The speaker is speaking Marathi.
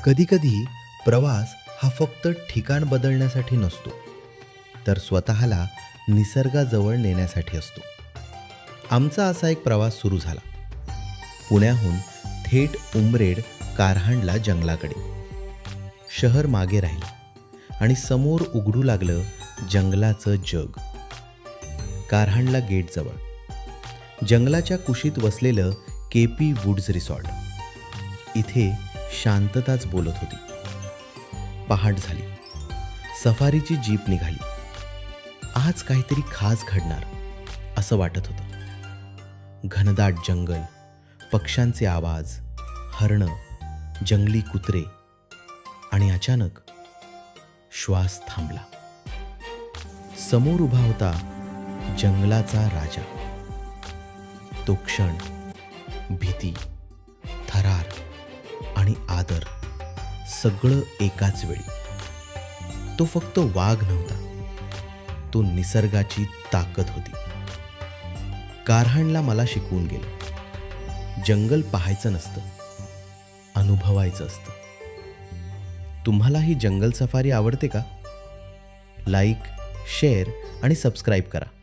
कधीकधी प्रवास हा फक्त ठिकाण बदलण्यासाठी नसतो, तर स्वतःला निसर्गाजवळ नेण्यासाठी असतो. आमचा असा एक प्रवास सुरू झाला. पुण्याहून थेट उमरेड कारहांडला जंगलाकडे. शहर मागे राहिले आणि समोर उघडू लागलं जंगलाचं जग. कारहांडला गेटजवळ जंगलाच्या कुशीत वसलेलं केपी वुड्स रिसॉर्ट. इथे शांतताच बोलत होती. पहाट झाली. सफारीची जीप निघाली. आज काहीतरी खास घडणार असं वाटत होतं. घनदाट जंगल, पक्ष्यांचे आवाज, हरणं, जंगली कुत्रे आणि अचानक श्वास थांबला. समोर उभा होता जंगलाचा राजा. तो क्षण, भीती, थरार आणि आदर सगळं एकाच वेळी. तो फक्त वाघ नव्हता, तो निसर्गाची ताकद होती. कारहांडला मला शिकवून गेलं, जंगल पाहायचं नसतं, अनुभवायचं असतं. तुम्हाला ही जंगल सफारी आवडते का? लाईक, शेअर आणि सबस्क्राईब करा.